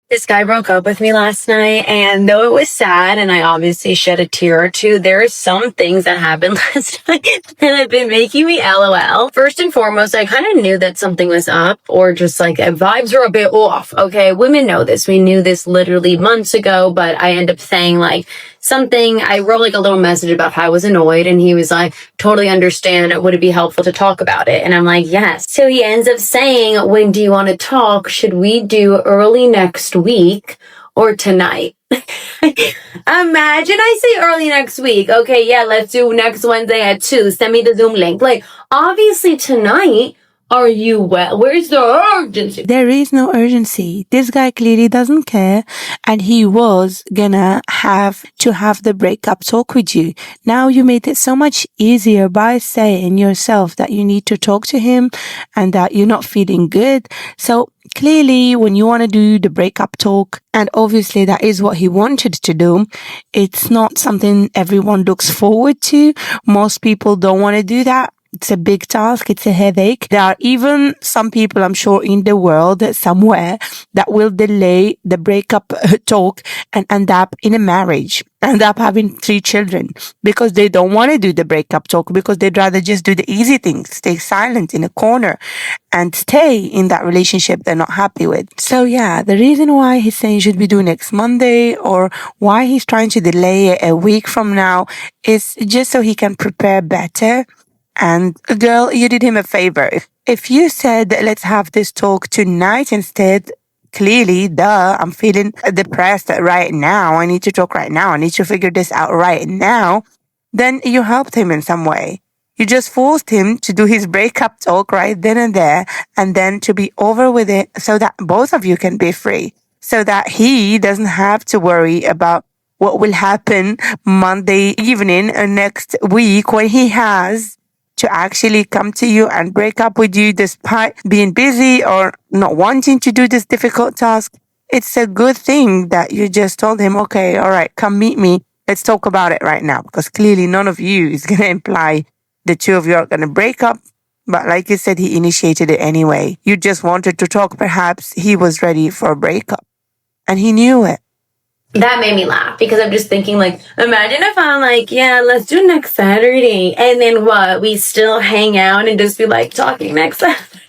This guy broke up with me last night, and though it was sad and I obviously shed a tear or two, there are some things that happened last night that have been making me LOL. First and foremost, I kind of knew that something was up, or just like vibes were a bit off. Okay, women know this. We knew this literally months ago, but I end up saying like something. I wrote like a little message about how I was annoyed, and he was like, totally understand. Would it be helpful to talk about it? And I'm like, yes. So he ends up saying, when do you want to talk? Should we do early next week or tonight? Imagine I say early next week. Okay, yeah, let's do next Wednesday at 2. Send me the Zoom link. Like, obviously tonight, are you well? Where's the urgency? There is no urgency. This guy clearly doesn't care, and he was gonna have to have the breakup talk with you. Now you made it so much easier by saying yourself that you need to talk to him and that you're not feeling good. So clearly, when you want to do the breakup talk, and obviously that is what he wanted to do, it's not something everyone looks forward to. Most people don't want to do that. It's a big task. It's a headache. There are even some people, I'm sure, in the world somewhere that will delay the breakup talk and end up in a marriage, end up having 3 children because they don't want to do the breakup talk, because they'd rather just do the easy things, stay silent in a corner and stay in that relationship they're not happy with. So yeah, the reason why he's saying should we do next Monday, or why he's trying to delay it a week from now, is just so he can prepare better. And girl, you did him a favor. If you said, let's have this talk tonight instead, clearly, I'm feeling depressed right now. I need to talk right now. I need to figure this out right now. Then you helped him in some way. You just forced him to do his breakup talk right then and there, and then to be over with it so that both of you can be free, so that he doesn't have to worry about what will happen Monday evening or next week when he has to actually come to you and break up with you despite being busy or not wanting to do this difficult task. It's a good thing that you just told him, okay, all right, come meet me. Let's talk about it right now, because clearly none of you is going to imply the two of you are going to break up. But like you said, he initiated it anyway. You just wanted to talk. Perhaps he was ready for a breakup and he knew it. That made me laugh, because I'm just thinking, like, imagine if I'm like, yeah, let's do next Saturday. And then what? We still hang out and just be like talking next Saturday.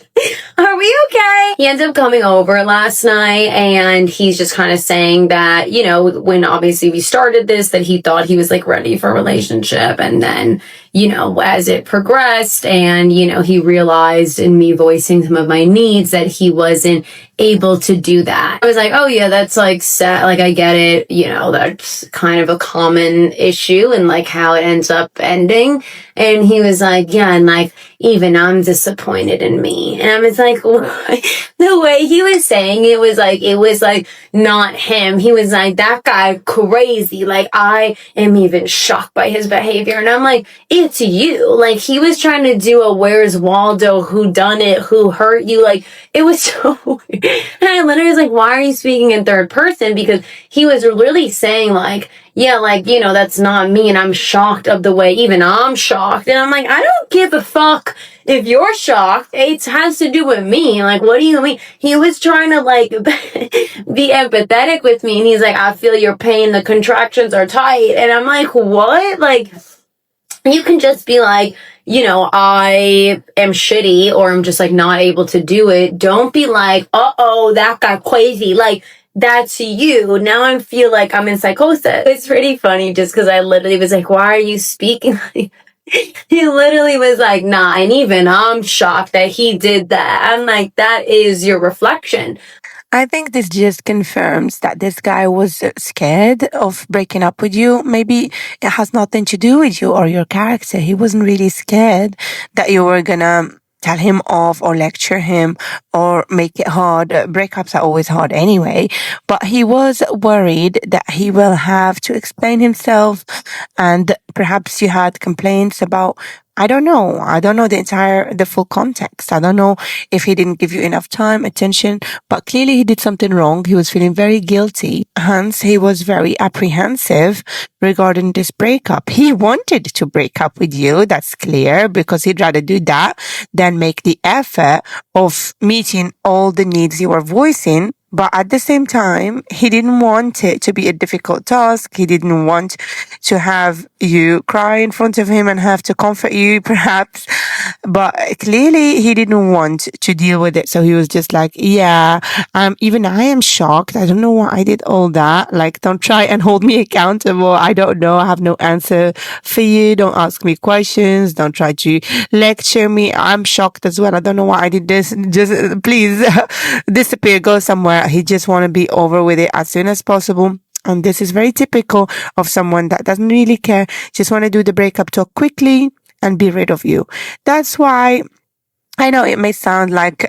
Are we okay? He ends up coming over last night, and he's just kind of saying that, you know, when obviously we started this, that he thought he was like ready for a relationship. And then, you know, as it progressed and, you know, he realized in me voicing some of my needs that he wasn't able to do that. I was like, oh yeah, that's like sad. Like, I get it. You know, that's kind of a common issue and like how it ends up ending. And he was like, yeah, and like, even I'm disappointed in me. And I was like, the way he was saying it was like not him. He was like, that guy crazy. Like, I am even shocked by his behavior. And I'm like, it's you. Like, he was trying to do a Where's Waldo, who done it, who hurt you. Like, it was so weird. And I literally was like, why are you speaking in third person? Because he was really saying like, yeah, like, you know, that's not me, and I'm shocked of the way even I'm shocked. And I'm like, I don't give a fuck if you're shocked. It has to do with me. Like, what do you mean? He was trying to like be empathetic with me, and he's like, I feel your pain, the contractions are tight. And I'm like, what? Like, you can just be like, you know, I am shitty, or I'm just like not able to do it. Don't be like, uh-oh, that got crazy. Like, that's you. Now I feel like I'm in psychosis. It's pretty funny just because I literally was like, why are you speaking like he literally was like, nah, and even I'm shocked that he did that. I'm like, that is your reflection. I think this just confirms that this guy was scared of breaking up with you. Maybe it has nothing to do with you or your character. He wasn't really scared that you were gonna tell him off or lecture him or make it hard. Breakups are always hard anyway, but he was worried that he will have to explain himself, and perhaps you had complaints about, I don't know the full context. I don't know if he didn't give you enough time, attention, but clearly he did something wrong. He was feeling very guilty. Hence, he was very apprehensive regarding this breakup. He wanted to break up with you. That's clear, because he'd rather do that than make the effort of meeting all the needs you were voicing But at the same time, he didn't want it to be a difficult task. He didn't want to have you cry in front of him and have to comfort you, perhaps. But clearly, he didn't want to deal with it. So he was just like, yeah, even I am shocked. I don't know why I did all that. Like, don't try and hold me accountable. I don't know. I have no answer for you. Don't ask me questions. Don't try to lecture me. I'm shocked as well. I don't know why I did this. Just please disappear, go somewhere. He just want to be over with it as soon as possible. And this is very typical of someone that doesn't really care, just want to do the breakup talk quickly and be rid of you. That's why I know it may sound like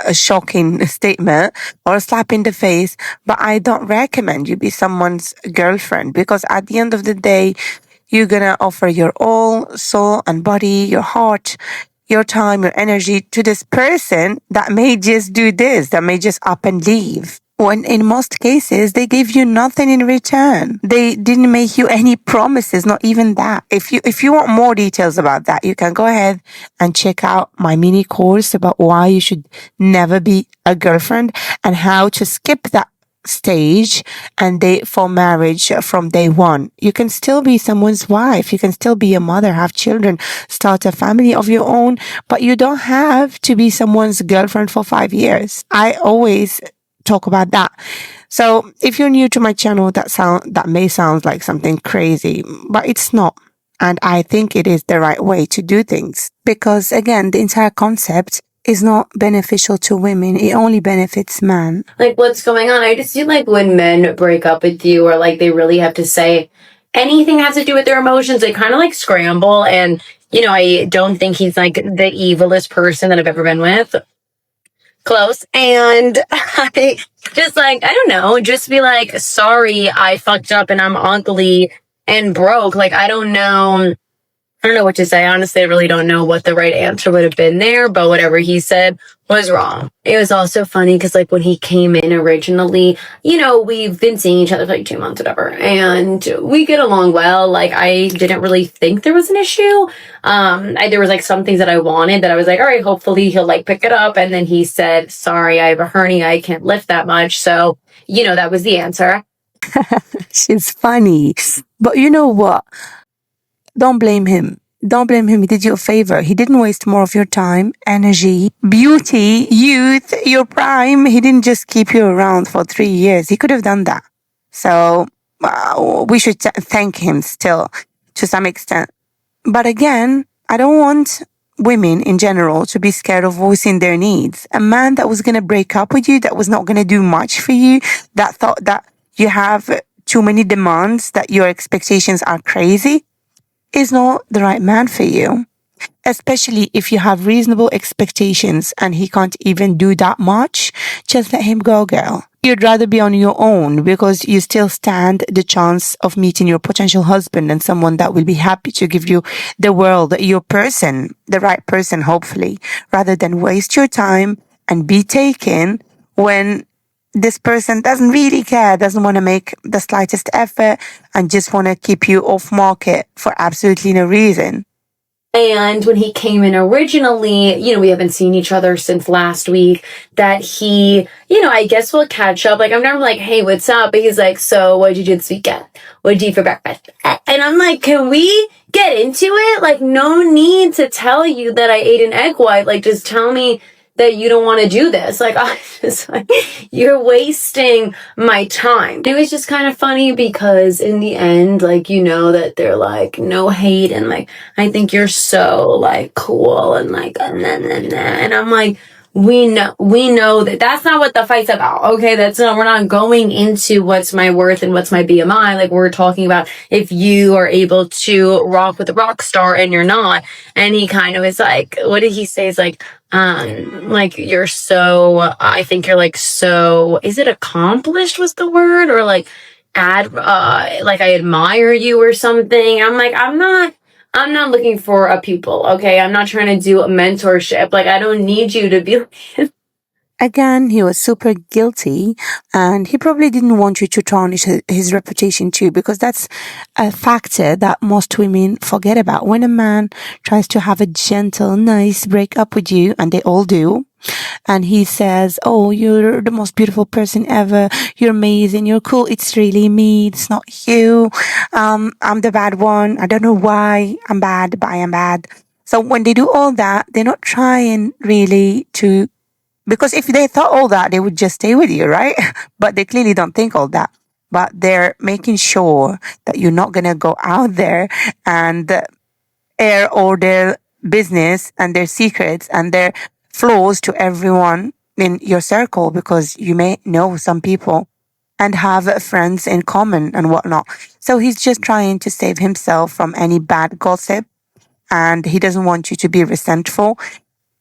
a shocking statement or a slap in the face, but I don't recommend you be someone's girlfriend, because at the end of the day, you're gonna offer your all, soul and body, your heart, your time, your energy to this person that may just do this, that may just up and leave. When in most cases, they gave you nothing in return. They didn't make you any promises, not even that. If you want more details about that, you can go ahead and check out my mini course about why you should never be a girlfriend and how to skip that stage and date for marriage from day one. You can still be someone's wife. You can still be a mother, have children, start a family of your own, but you don't have to be someone's girlfriend for 5 years. I always talk about that. So if you're new to my channel, that may sound like something crazy, but it's not. And I think it is the right way to do things, because again, the entire concept is not beneficial to women. It only benefits men. Like, what's going on? I just feel like when men break up with you, or like they really have to say anything has to do with their emotions, they kind of like scramble. And, I don't think he's like the evilest person that I've ever been with. Close. And I just like, I don't know, just be like, sorry, I fucked up and I'm ugly and broke. Like, I don't know what to say. Honestly, I really don't know what the right answer would have been there, but whatever he said was wrong. It was also funny because like when he came in originally, we've been seeing each other for like 2 months, whatever, and we get along well. Like, I didn't really think there was an issue. There was like some things that I wanted that I was like, all right, hopefully he'll like pick it up. And then he said, sorry, I have a hernia. I can't lift that much. So, that was the answer. She's funny. But you know what? Don't blame him. Don't blame him. He did you a favor. He didn't waste more of your time, energy, beauty, youth, your prime. He didn't just keep you around for 3 years. He could have done that. So we should thank him still to some extent. But again, I don't want women in general to be scared of voicing their needs. A man that was going to break up with you, that was not going to do much for you, that thought that you have too many demands, that your expectations are crazy, is not the right man for you. Especially if you have reasonable expectations and he can't even do that much, just let him go, girl. You'd rather be on your own because you still stand the chance of meeting your potential husband and someone that will be happy to give you the world, your person, the right person, hopefully, rather than waste your time and be taken when this person doesn't really care, doesn't want to make the slightest effort and just want to keep you off market for absolutely no reason. And when he came in originally, we haven't seen each other since last week, that he, I guess we'll catch up. Like, I'm never like, hey, what's up? But he's like, so what'd you do this weekend? What'd you eat for breakfast? And I'm like, can we get into it? Like, no need to tell you that I ate an egg white. Like, just tell me that you don't want to do this. Like, I just like, you're wasting my time. It was just kind of funny because in the end, like, that they're like, no hate. And like, I think you're so like cool and like, nah, nah, nah. And I'm like, we know that that's not what the fight's about. Okay. We're not going into what's my worth and what's my BMI. Like, we're talking about if you are able to rock with a rock star and you're not. And he kind of is like, what did he say? He's like, you're so, I think you're like, so, is it accomplished was the word? Or like, like I admire you or something. I'm like, I'm not looking for a pupil, okay? I'm not trying to do a mentorship. Like, I don't need you to be Again, he was super guilty and he probably didn't want you to tarnish his reputation too, because that's a factor that most women forget about. When a man tries to have a gentle, nice breakup with you, and they all do, And he says, oh, you're the most beautiful person ever. You're amazing. You're cool. It's really me. It's not you. I'm the bad one. I don't know why I'm bad, but I am bad. So when they do all that, they're not trying really to, because if they thought all that, they would just stay with you, right? But they clearly don't think all that. But they're making sure that you're not going to go out there and air all their business and their secrets and their flaws to everyone in your circle, because you may know some people and have friends in common and whatnot. So he's just trying to save himself from any bad gossip, and he doesn't want you to be resentful.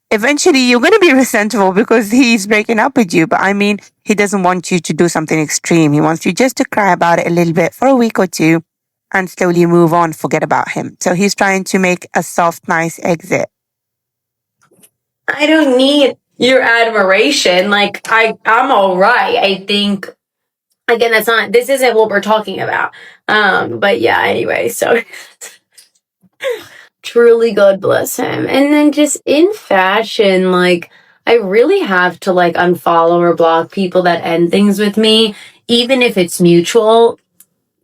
Eventually, you're going to be resentful because he's breaking up with you. But I mean, he doesn't want you to do something extreme. He wants you just to cry about it a little bit for a week or two and slowly move on, forget about him. So he's trying to make a soft, nice exit. I don't need your admiration. Like, I'm all right. I think, again, this isn't what we're talking about. But yeah, anyway, so truly God bless him. And then just in fashion, like, I really have to like unfollow or block people that end things with me, even if it's mutual.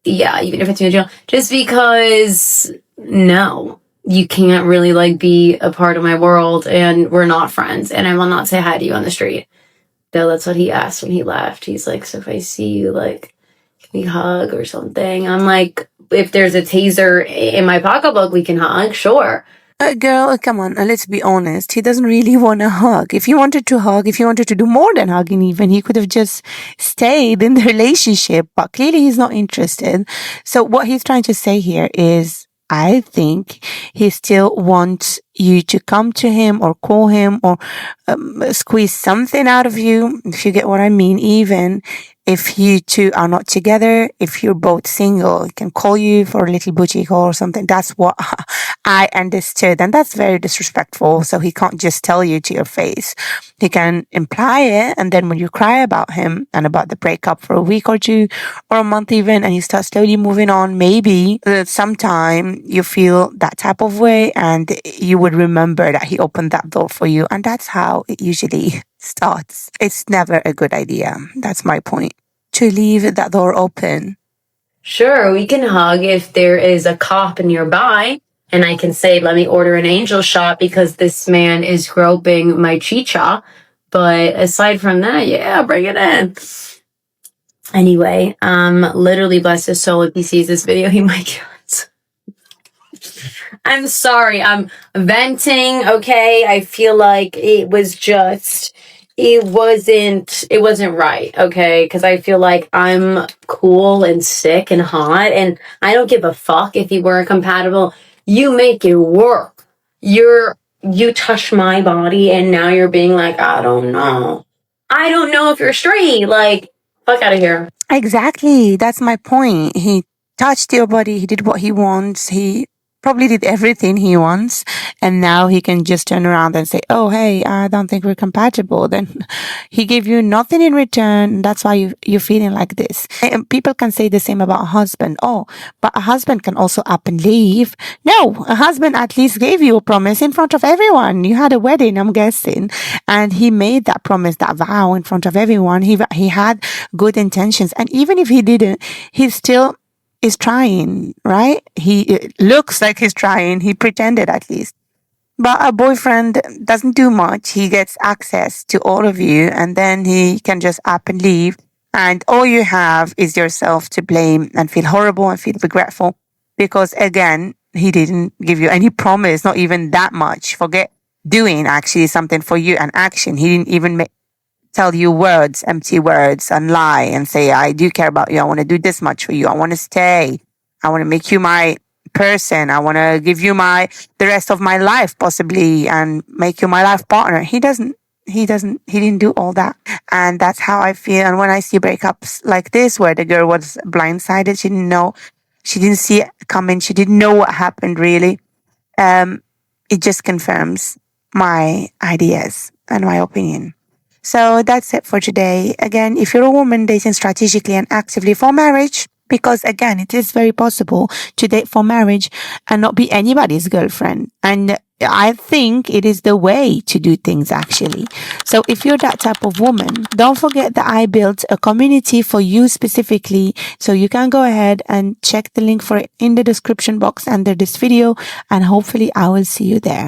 Yeah, even if it's mutual, just because no, you can't really like be a part of my world, and we're not friends, and I will not say hi to you on the street. Though that's what he asked when he left. He's like, so if I see you, like, can we hug or something? I'm like, if there's a taser in my pocketbook, we can hug, sure. Girl, come on, let's be honest. He doesn't really want to hug. If he wanted to hug, if he wanted to do more than hugging even, he could have just stayed in the relationship, but clearly he's not interested. So what he's trying to say here is, I think he still wants you to come to him or call him or squeeze something out of you, if you get what I mean. Even if you two are not together, if you're both single, he can call you for a little booty call or something. That's what I understood. And that's very disrespectful. So he can't just tell you to your face. He can imply it. And then when you cry about him and about the breakup for a week or two or a month even, and you start slowly moving on, maybe sometime you feel that type of way and you would remember that he opened that door for you. And that's how it usually starts. It's never a good idea. That's my point. To leave that door open. Sure, we can hug if there is a cop nearby, and I can say, let me order an angel shot because this man is groping my chicha. But aside from that, yeah, bring it in. Anyway, literally bless his soul if he sees this video, he might kill us. I'm sorry, I'm venting, okay? I feel like it wasn't right, okay? Because I feel like I'm cool and sick and hot, and I don't give a fuck if you weren't compatible. You make it work. You touch my body, and now you're being like, I don't know. I don't know if you're straight. Like, fuck out of here. Exactly. That's my point. He touched your body. He did what he wants. He probably did everything he wants. And now he can just turn around and say, oh, hey, I don't think we're compatible. Then he gave you nothing in return. That's why you're feeling like this. And people can say the same about a husband. Oh, but a husband can also up and leave. No, a husband at least gave you a promise in front of everyone. You had a wedding, I'm guessing. And he made that promise, that vow in front of everyone. He had good intentions. And even if he didn't, he still is trying, right? It looks like he's trying. He pretended at least. But a boyfriend doesn't do much. He gets access to all of you and then he can just up and leave. And all you have is yourself to blame and feel horrible and feel regretful because again, he didn't give you any promise, not even that much. Forget doing actually something for you and action. He didn't even tell you words, empty words, and lie and say, I do care about you. I want to do this much for you. I want to stay. I want to make you my person. I want to give you the rest of my life possibly and make you my life partner. He didn't do all that. And that's how I feel. And when I see breakups like this, where the girl was blindsided, she didn't know, she didn't see it coming. She didn't know what happened really. It just confirms my ideas and my opinion. So that's it for today. Again, if you're a woman dating strategically and actively for marriage, because again, it is very possible to date for marriage and not be anybody's girlfriend. And I think it is the way to do things actually. So if you're that type of woman, don't forget that I built a community for you specifically. So you can go ahead and check the link for it in the description box under this video, and hopefully I will see you there.